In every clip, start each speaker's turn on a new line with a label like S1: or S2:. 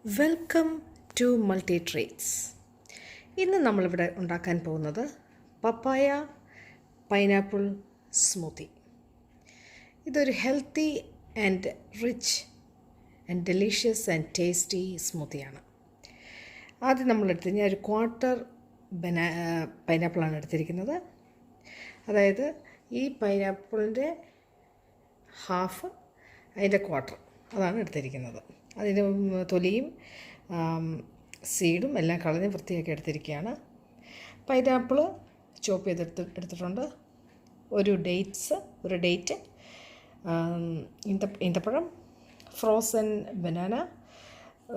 S1: Welcome to multi treats. ഇന്ന് നമ്മളിവിടെ ഉണ്ടാക്കാൻ പോകുന്നത് പപ്പായ പൈനാപ്പിൾ സ്മൂത്തി. ഇതൊരു healthy and rich and delicious and tasty സ്മൂത്തിയാണ്. ആദ്യം നമ്മളെടുത്ത് ഞാൻ ഒരു ക്വാർട്ടർ പൈനാപ്പിളാണ് എടുത്തിരിക്കുന്നത്. അതായത് ഈ പൈനാപ്പിളിൻ്റെ ഹാഫ് അതിൻ്റെ ക്വാർട്ടർ അതാണ് എടുത്തിരിക്കുന്നത്. അതിന് തൊലിയും സീഡും എല്ലാം കളഞ്ഞ് വൃത്തിയാക്കി എടുത്തിരിക്കുകയാണ്. പൈനാപ്പിൾ ചോപ്പ് എടുത്തിട്ടുണ്ട്. ഒരു ഡേറ്റ്, ഈന്തപ്പഴം, ഫ്രോസൺ ബനാന,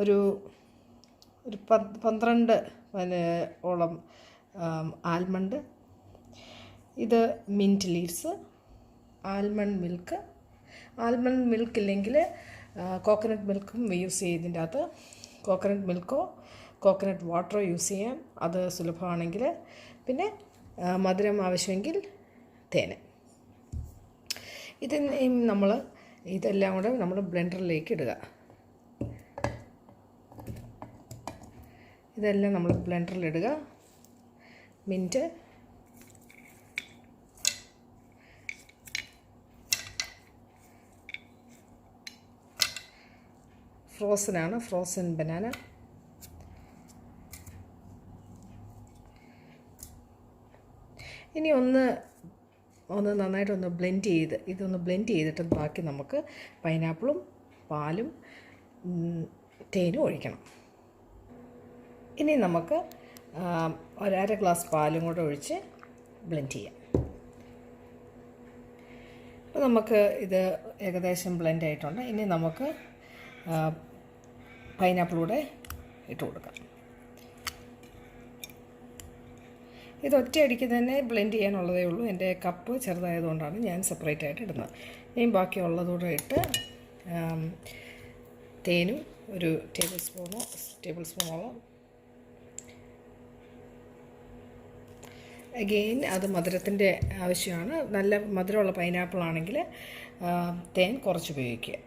S1: ഒരു 12 ഓളം ആൽമണ്ട്, ഇത് മിൻറ്റ് ലീവ്സ്, ആൽമണ്ട് മിൽക്ക് ഇല്ലെങ്കിൽ കോക്കനട്ട് മിൽക്കും യൂസ് ചെയ്തതിൻ്റെ അകത്ത് കോക്കനട്ട് മിൽക്കോ കോക്കനട്ട് വാട്ടറോ യൂസ് ചെയ്യാം, അത് സുലഭമാണെങ്കിൽ. പിന്നെ മധുരം ആവശ്യമെങ്കിൽ തേന്. ഇതെല്ലാം കൂടെ നമ്മൾ ബ്ലെൻഡറിലേക്ക് ഇടുക. ഇതെല്ലാം നമ്മൾ ബ്ലെൻഡറിലിടുക. മിൻറ്റ്, ഫ്രോസൺ ബനാന, ഇനി ഒന്ന് നന്നായിട്ടൊന്ന് ബ്ലെൻഡ് ചെയ്തിട്ട് ബാക്കി നമുക്ക് പൈനാപ്പിളും പാലും തേനും ഒഴിക്കണം. ഇനി നമുക്ക് 1/2 ഗ്ലാസ് പാലും കൂടെ ഒഴിച്ച് ബ്ലെൻഡ് ചെയ്യാം. അപ്പോൾ നമുക്ക് ഇത് ഏകദേശം ബ്ലെൻഡ് ആയിട്ടുണ്ട്. ഇനി നമുക്ക് പൈനാപ്പിളൂടെ ഇട്ട് കൊടുക്കാം. ഇത് ഒറ്റയടിക്ക് തന്നെ ബ്ലെൻഡ് ചെയ്യാനുള്ളതേ ഉള്ളൂ. എൻ്റെ കപ്പ് ചെറുതായതുകൊണ്ടാണ് ഞാൻ സെപ്പറേറ്റ് ആയിട്ട് ഇടുന്നത്. ഇനി ബാക്കിയുള്ളതുകൂടെ ഇട്ട് തേനും ഒരു ടേബിൾ സ്പൂണോളം. അഗെയിൻ അത് മധുരത്തിൻ്റെ ആവശ്യമാണ്. നല്ല മധുരമുള്ള പൈനാപ്പിൾ ആണെങ്കിൽ തേൻ കുറച്ച് ഉപയോഗിക്കുക.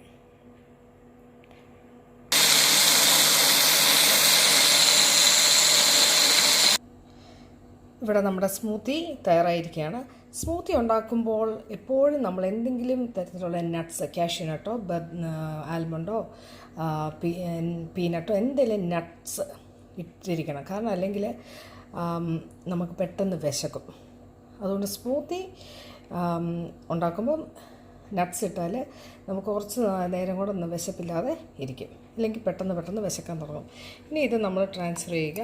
S1: ഇവിടെ നമ്മുടെ സ്മൂത്തി തയ്യാറായിരിക്കുകയാണ്. സ്മൂത്തി ഉണ്ടാക്കുമ്പോൾ എപ്പോഴും നമ്മൾ എന്തെങ്കിലും തരത്തിലുള്ള നട്ട്സ്, കാഷ്യൂ ആൽമണ്ടോ പീനട്ടോ എന്തെങ്കിലും നട്ട്സ് ഇട്ടിരിക്കണം. കാരണം അല്ലെങ്കിൽ നമുക്ക് പെട്ടെന്ന് വിശക്കും. അതുകൊണ്ട് സ്മൂത്തി ഉണ്ടാക്കുമ്പം നട്ട്സ് ഇട്ടാൽ നമുക്ക് കുറച്ച് നേരം കൂടെ ഒന്ന് വിശപ്പില്ലാതെ ഇരിക്കും. ഇല്ലെങ്കിൽ പെട്ടെന്ന് വിശക്കാൻ തുടങ്ങും. ഇനി ഇത് നമ്മൾ ട്രാൻസ്ഫർ ചെയ്യുക.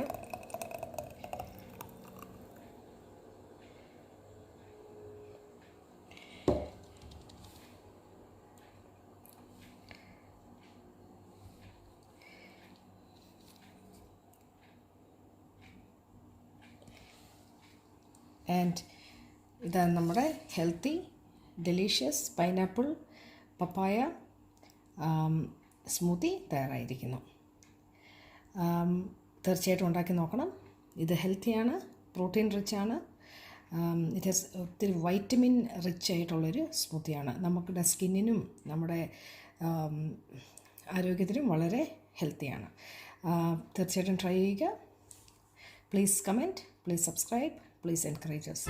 S1: ആൻഡ് ഇതാണ് നമ്മുടെ ഹെൽത്തി ഡെലീഷ്യസ് പൈനാപ്പിൾ പപ്പായ സ്മൂത്തി തയ്യാറായിരിക്കുന്നു. തീർച്ചയായിട്ടും ഉണ്ടാക്കി നോക്കണം. ഇത് ഹെൽത്തിയാണ്, പ്രോട്ടീൻ റിച്ചാണ്, ഇറ്റ് ഹാസ് ഒത്തിരി വൈറ്റമിൻ റിച്ച് ആയിട്ടുള്ളൊരു സ്മൂത്തിയാണ്. നമ്മുടെ സ്കിന്നിനും നമ്മുടെ ആരോഗ്യത്തിനും വളരെ ഹെൽത്തിയാണ്. തീർച്ചയായിട്ടും ട്രൈ ചെയ്യുക. Please comment, please subscribe, please encourage us.